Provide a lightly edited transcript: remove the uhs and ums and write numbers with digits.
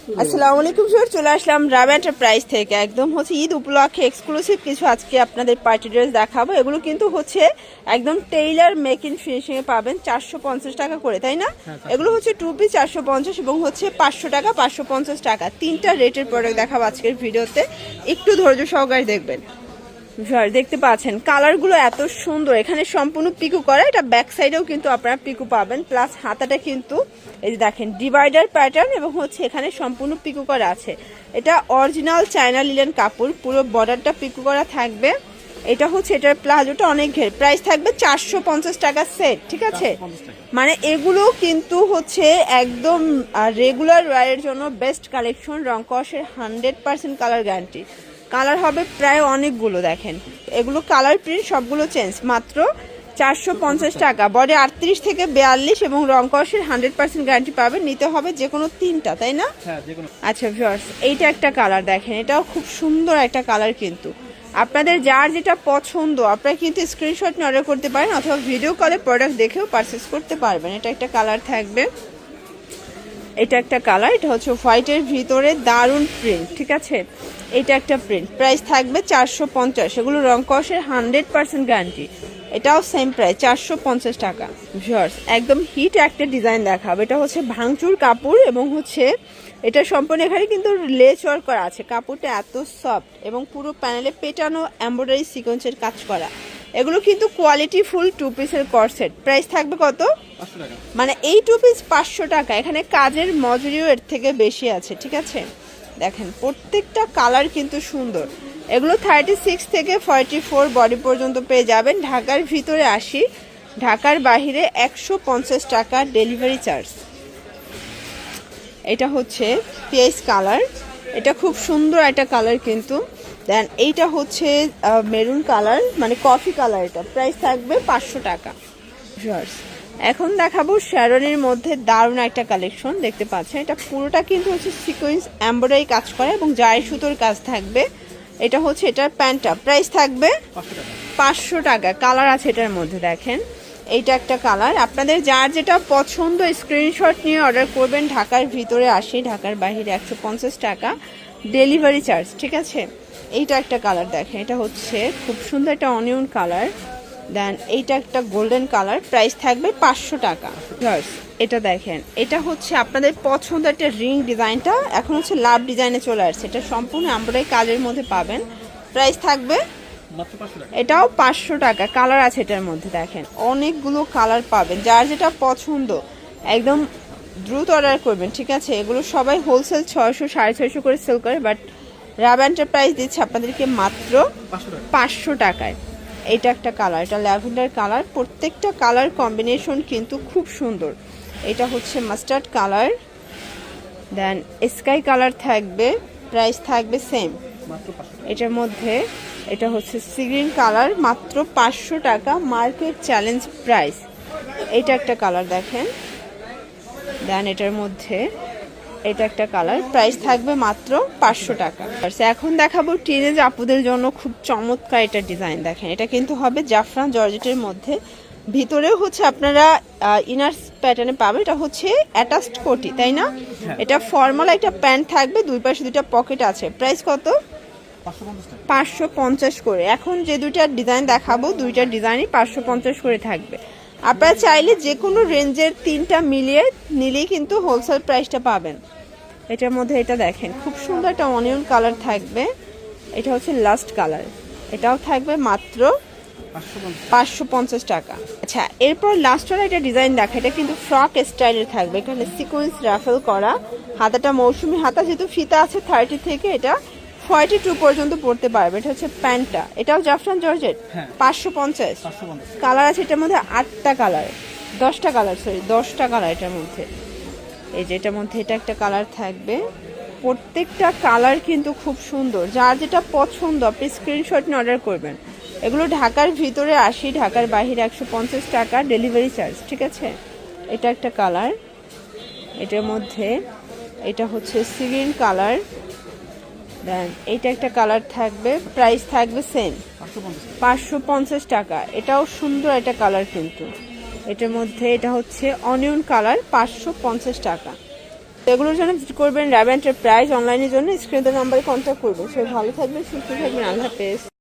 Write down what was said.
আসসালামু আলাইকুম স্যার, চলে আসলাম রাবেয়া এন্টারপ্রাইজ থেকে। একদম হচ্ছে ঈদ উপলক্ষে এক্সক্লুসিভ কিছু আজকে আপনাদের পার্টি ড্রেস দেখাবো। এগুলো কিন্তু হচ্ছে একদম টেইলার মেক ইন ফিনিশিং এ পাবেন 450 টাকা করে, তাই না? এগুলো হচ্ছে 2 পিস 450 এবং হচ্ছে 500 টাকা 550 টাকা, তিনটা রেটের প্রোডাক্ট দেখাবো আজকের ভিডিওতে। একটু ধৈর্য সহকারে দেখবেন। দেখতে পাচ্ছেন কালারগুলো এত সুন্দর, এখানে সম্পূর্ণ পিকু করা, এটা ব্যাক সাইডেও কিন্তু আপনারা পিকু পাবেন, প্লাস হাতাটা কিন্তু এই যে দেখেন ডিভাইডার প্যাটার্ন এবং হচ্ছে এখানে সম্পূর্ণ পিকু করা আছে। এটা অরিজিনাল চায়না লিলেন কাপড়, পুরো বর্ডারটা পিকু করা থাকবে। এটা হচ্ছে এটার প্লাজোটা অনেক ঘের, প্রাইস থাকবে 450 টাকা সেট, ঠিক আছে? মানে এগুলো কিন্তু হচ্ছে একদম রেগুলার ওয়্যারের জন্য বেস্ট কালেকশন। রং কসের 100% কালার গ্যারান্টি। কালার হবে প্রায় অনেকগুলো, দেখেন এগুলো কালার প্রিন্ট সবগুলো চেঞ্জ। মাত্র 450 টাকা, বডি 38 থেকে 42 এবং রং কসের 100% গ্যারান্টি পাবেন। নিতে হবে যে কোনো তিনটা, তাই না? আচ্ছা ভিউয়ার্স, এইটা একটা কালার দেখেন, এটাও খুব সুন্দর একটা কালার। কিন্তু আপনাদের যার যেটা পছন্দ আপনারা কিন্তু স্ক্রিনশট নিয়ে অর্ডার করতে পারেন অথবা ভিডিও কলে প্রোডাক্ট দেখেও পারচেস করতে পারবেন। এটা একটা কালার থাকবে, এটা একটা কালার, এটা হচ্ছে হোয়াইটের ভিতরে দারুণ প্রিন্ট, ঠিক আছে? এটা একটা প্রিন্ট, প্রাইস থাকবে 450। এগুলো রং কসের 100% গ্যারান্টি। এটাও সেম প্রাইস 450 টাকা। ভিউয়ার্স, একদম হিট একটা ডিজাইন দেখাবো। এটা হচ্ছে ভাঙচুর কাপড় এবং হচ্ছে এটা সম্পূর্ণ এখানে কিন্তু লেস ওয়ার্ক করা আছে। কাপড়টা এত সফট এবং পুরো প্যানেলে পেটানো এমব্রয়ডারি সিকোয়েন্সের কাজ করা। এগুলো কিন্তু কোয়ালিটি ফুল 2 পিসের কর্সেট। প্রাইস থাকবে কত? 500 টাকা। মানে এই 2 পিস 500 টাকা। এখানে কাজের মজুরিও এর থেকে বেশি আছে, ঠিক আছে? দেখেন প্রত্যেকটা কালার কিন্তু সুন্দর। এগুলো 36 থেকে 44 বডি পর্যন্ত পেয়ে যাবেন। ঢাকার ভিতরে 80, ঢাকার বাহিরে 150 টাকা ডেলিভারি চার্জ। এটা হচ্ছে পেঁয়াজ কালার, এটা খুব সুন্দর একটা কালার কিন্তু। দেন এইটা হচ্ছে মেরুন কালার, মানে কফি কালার। এটা প্রাইস থাকবে 500 টাকা। এখন দেখাবো শ্যারনের মধ্যে দারুণ একটা কালেকশন, দেখতে পাচ্ছেন এটা পুরোটা কিন্তু হচ্ছে সিকোয়েন্স এমব্রয়ডারি কাজ করা এবং জারি সুতোর কাজ থাকবে। এটা হচ্ছে এটার প্যান্টটা, প্রাইস থাকবে 500 টাকা। কালার আছে এটার মধ্যে, দেখেন এইটা একটা কালার। আপনাদের যার যেটা পছন্দ স্ক্রিনশট নিয়ে অর্ডার করবেন। ঢাকার ভিতরে 80, ঢাকার বাইরে 150 টাকা ডেলিভারি চার্জ, ঠিক আছে? এইটা একটা কালার দেখেন, এটা হচ্ছে খুব সুন্দর একটা অনিয়ন কালার। দেন এইটা একটা গোল্ডেন কালার, প্রাইস থাকবে 500 টাকা। এটা দেখেন, এটা হচ্ছে আপনাদের পছন্দ একটা রিং ডিজাইনটা এখন হচ্ছে লাভ ডিজাইনে চলে আসছে। এটা সম্পূর্ণ এমব্রয়ডারি কাজের মধ্যে পাবেন, প্রাইস থাকবে এটাও 500 টাকা। কালার আছে এটার মধ্যে, দেখেন অনেকগুলো কালার পাবেন। যার যেটা পছন্দ একদম দ্রুত অর্ডার করবেন, ঠিক আছে? এগুলো সবাই হোলসেল 600 650 করে সেল করে, বাট রাবেয়া এন্টারপ্রাইজ দিচ্ছে আপনাদেরকে মাত্র 500 টাকায়। এটা একটা কালার, এটা ল্যাভেন্ডার কালার। প্রত্যেকটা কালার কম্বিনেশন কিন্তু খুব সুন্দর। এটা হচ্ছে মাস্টার্ড কালার, দেন স্কাই কালার থাকবে, প্রাইস থাকবে সেম এটার মধ্যে। এটা হচ্ছে সি গ্রিন কালার, মাত্র 500 টাকা, মার্কেট চ্যালেঞ্জ প্রাইস। এটা একটা কালার দেখেন, দেন এটার মধ্যে এটা একটা কালার, প্রাইস থাকবে মাত্র 500 টাকা। এখন দেখাবো টিনেজ আপুদের জন্য খুব চমৎকার এটা ডিজাইন। দেখেন এটা কিন্তু হবে জাফরান জর্জেটের মধ্যে, ভিতরেও হচ্ছে আপনারা ইনার প্যাটার্নে পাবেন। এটা হচ্ছে অ্যাটাচড কোটি, তাই না? এটা ফর্মাল একটা প্যান্ট থাকবে, দুই পাশে দুইটা পকেট আছে। প্রাইস কত? 550 করে। এখন যে দুইটা ডিজাইন দেখাবো, দুইটা ডিজাইনই 550 করে থাকবে। আপনারা চাইলে যে কোনো রেঞ্জের তিনটা মিলিয়ে নিলেই কিন্তু হোলসেল প্রাইসটা পাবেন। এটার মধ্যে এটা দেখেন খুব সুন্দর একটা অনিয়ন কালার থাকবে, এটা হচ্ছে লাস্ট কালার। এটাও থাকবে মাত্র 550 টাকা। আচ্ছা, এরপর লাস্টের একটা ডিজাইন দেখা, এটা কিন্তু ফ্রক স্টাইলের থাকবে। এখানে সিকোয়েন্স রাফেল করা, হাতাটা মৌসুমি হাতা, যেহেতু ফিতা আছে 30 থেকে এটা 42 পর্যন্ত পড়তে পারবে। এটা হচ্ছে প্যান্টটা, এটাও জাফরান জর্জেট, 550। কালার আছে এটার মধ্যে 8টা কালার, 10টা কালার, সরি 10টা কালার এটার মধ্যে। এই যে এটার মধ্যে এটা একটা কালার থাকবে। প্রত্যেকটা কালার কিন্তু খুব সুন্দর। যার যেটা পছন্দ আপনি স্ক্রিনশট নিয়ে অর্ডার করবেন। এগুলো ঢাকার ভিতরে 80, ঢাকার বাইরে 150 টাকা ডেলিভারি চার্জ, ঠিক আছে? এটা একটা কালার, এটার মধ্যে এটা হচ্ছে সি গ্রিন কালার, দেন এইটা একটা কালার থাকবে, প্রাইস থাকবে সেম 550 টাকা। এটাও সুন্দর একটা কালার কিন্তু। এটার মধ্যে এটা হচ্ছে অনিয়ন কালার, 550 টাকা। এগুলোর জন্য ভিজিট করবেন রাবে এন্টারপ্রাইজ। অনলাইনের জন্য স্ক্রিনের নাম্বারে কন্ট্যাক্ট করবেন। সবাই ভালো থাকবেন, সুস্থ থাকবেন, আল্লাহ হাফেজ।